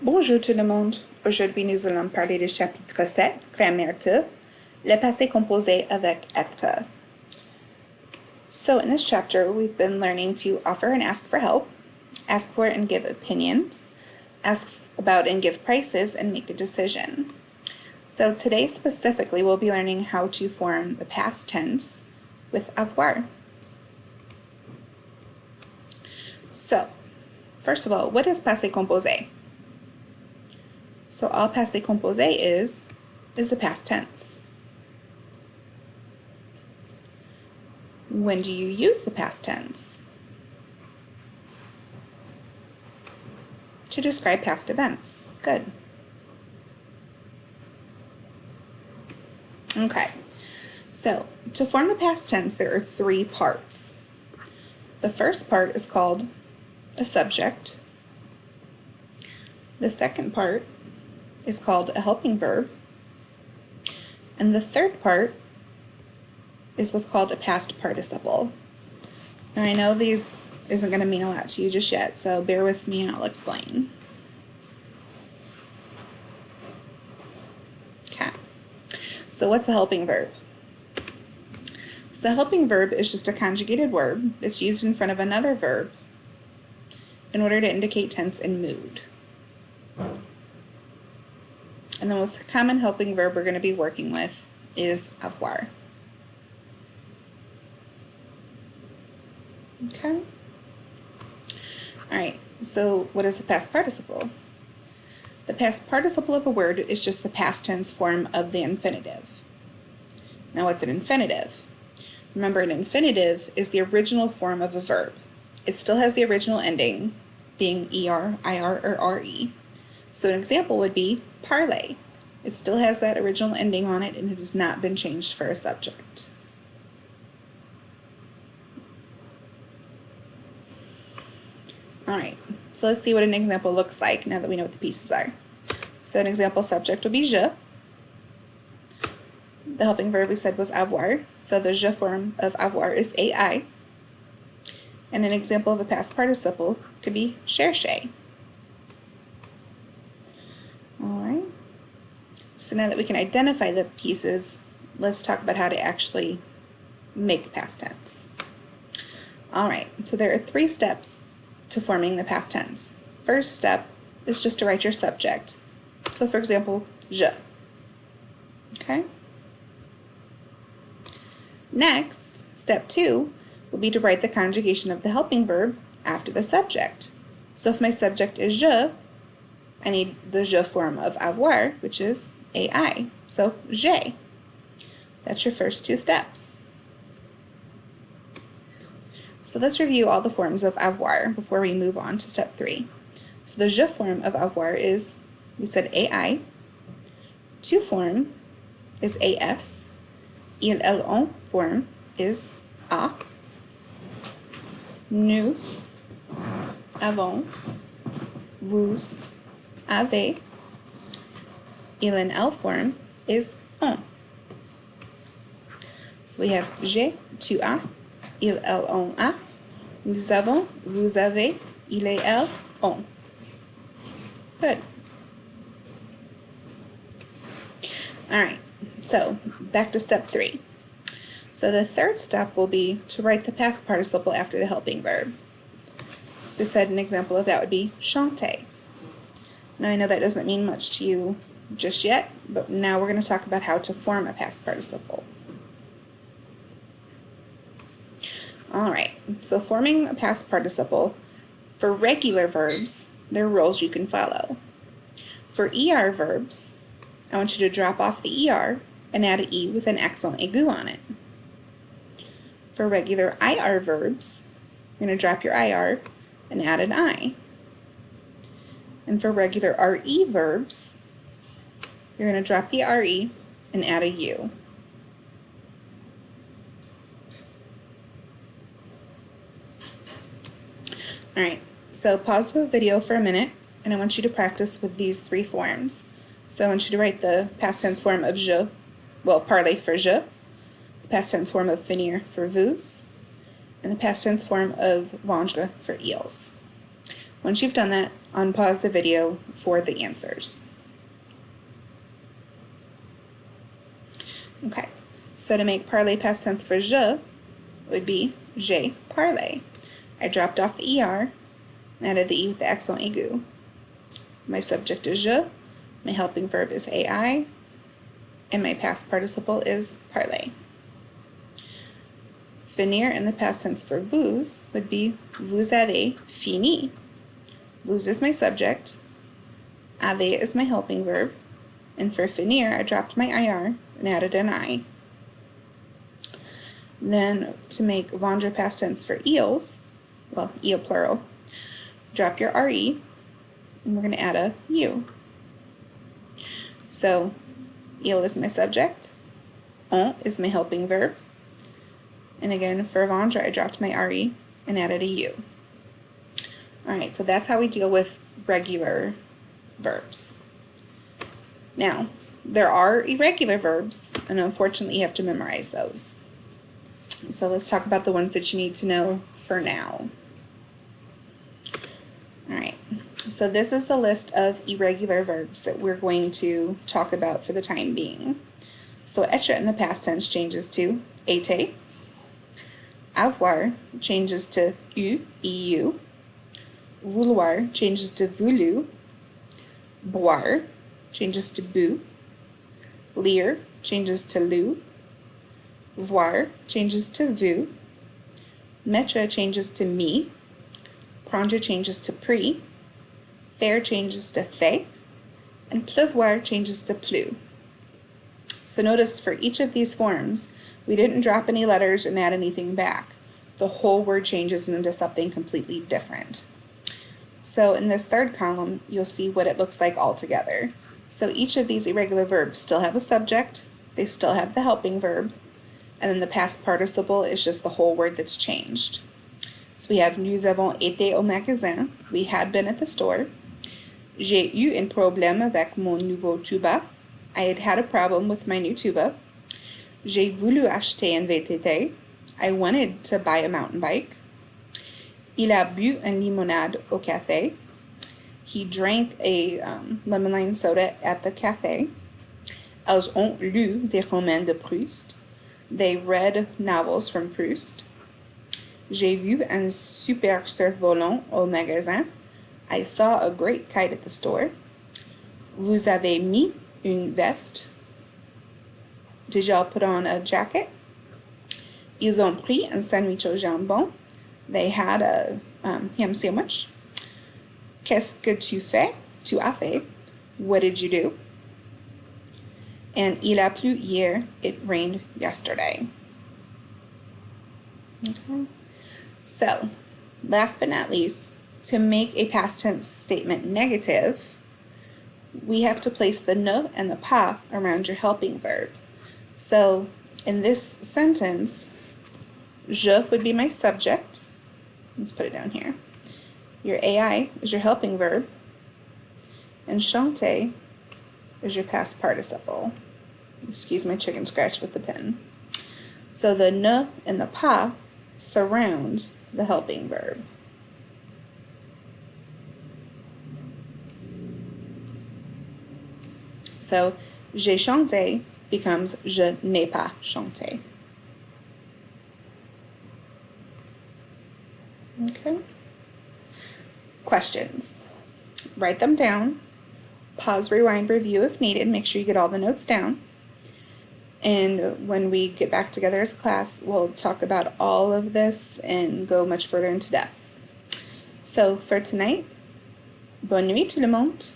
Bonjour tout le monde. Aujourd'hui, nous allons parler du chapitre 7, Grammaire 2, le passé composé avec être. So in this chapter, we've been learning to offer and ask for help, ask for and give opinions, ask about and give prices, and make a decision. So today specifically, we'll be learning how to form the past tense with avoir. So, first of all, what is passé composé? So all passé composé is the past tense. When do you use the past tense? To describe past events. Good. Okay, so to form the past tense, there are three parts. The first part is called a subject. The second part is called a helping verb. And the third part is what's called a past participle. Now I know these isn't going to mean a lot to you just yet, so bear with me and I'll explain. Okay, so what's a helping verb? So a helping verb is just a conjugated word that's used in front of another verb in order to indicate tense and mood. And the most common helping verb we're going to be working with is avoir. Okay? Alright, so what is the past participle? The past participle of a word is just the past tense form of the infinitive. Now what's an infinitive? Remember, an infinitive is the original form of a verb. It still has the original ending, being er, ir, or re. So an example would be parler. It still has that original ending on it and it has not been changed for a subject. Alright, so let's see what an example looks like now that we know what the pieces are. So an example subject would be je. The helping verb we said was avoir, so the je form of avoir is ai. And an example of a past participle could be chercher. Alright, so now that we can identify the pieces, let's talk about how to actually make past tense. Alright, so there are three steps to forming the past tense. First step is just to write your subject. So for example, je. Okay? Next, step 2 will be to write the conjugation of the helping verb after the subject. So if my subject is je, I need the je form of avoir, which is ai. So j'ai. That's your first two steps. So let's review all the forms of avoir before we move on to step 3. So the je form of avoir is, we said ai. Tu form is as. Il, elle, on form is a. Nous avons. Vous avez. Il and elle form is on. So we have j'ai, tu as, il, elle, on a. Nous avons, vous avez, il et elle ont. Good. Alright, so back to step 3. So the third step will be to write the past participle after the helping verb. So we said an example of that would be chanter. Now I know that doesn't mean much to you just yet, but now we're going to talk about how to form a past participle. Alright, so forming a past participle, for regular verbs, there are rules you can follow. For ER verbs, I want you to drop off the ER and add an E with an accent aigu on it. For regular IR verbs, you're going to drop your IR and add an I. And for regular RE verbs, you're going to drop the RE and add a U. Alright, so pause the video for a minute and I want you to practice with these three forms. So I want you to write the past tense form of je, well, parler for je, the past tense form of finir for vous, and the past tense form of vendre for eels. Once you've done that, unpause the video for the answers. Okay, so to make parler past tense for je would be j'ai parlé. I dropped off the ER and added the E with the accent aigu. My subject is je, my helping verb is ai, and my past participle is parler. Finir in the past tense for vous would be vous avez fini. Vous is my subject, avez is my helping verb, and for finir, I dropped my IR and added an I. Then to make vendre past tense for eels, well, eel plural, drop your RE, and we're going to add a U. So, eel is my subject, on is my helping verb, and again, for vendre, I dropped my RE and added a U. Alright, so that's how we deal with regular verbs. Now, there are irregular verbs, and unfortunately you have to memorize those. So let's talk about the ones that you need to know for now. Alright, so this is the list of irregular verbs that we're going to talk about for the time being. So être in the past tense changes to été. Avoir changes to eu. Vouloir changes to voulu. Boire changes to bu. Lire changes to lu. Voir changes to vu. Mettre changes to me. Prendre changes to pris. Faire changes to fait. And pleuvoir changes to pleu. So notice for each of these forms, we didn't drop any letters and add anything back. The whole word changes into something completely different. So in this third column, you'll see what it looks like all together. So each of these irregular verbs still have a subject, they still have the helping verb, and then the past participle is just the whole word that's changed. So we have nous avons été au magasin, we had been at the store. J'ai eu un problème avec mon nouveau tuba, I had had a problem with my new tuba. J'ai voulu acheter un VTT, I wanted to buy a mountain bike. Il a bu une limonade au café. He drank a lemon lime soda at the cafe. Elles ont lu des romans de Proust. They read novels from Proust. J'ai vu un super cerf-volant au magasin. I saw a great kite at the store. Vous avez mis une veste. Did y'all put on a jacket? Ils ont pris un sandwich au jambon. They had a ham sandwich. Qu'est-ce que tu fais? Tu as fait. What did you do? And il a plu hier. It rained yesterday. Okay. So, last but not least, to make a past tense statement negative, we have to place the ne and the pas around your helping verb. So, in this sentence, je would be my subject. Let's put it down here. Your AI is your helping verb, and chanter is your past participle. Excuse my chicken scratch with the pen. So the ne and the pas surround the helping verb. So j'ai chanté becomes je n'ai pas chanté. Okay. Questions. Write them down. Pause, rewind, review if needed. Make sure you get all the notes down. And when we get back together as a class, we'll talk about all of this and go much further into depth. So for tonight, bonne nuit tout le monde.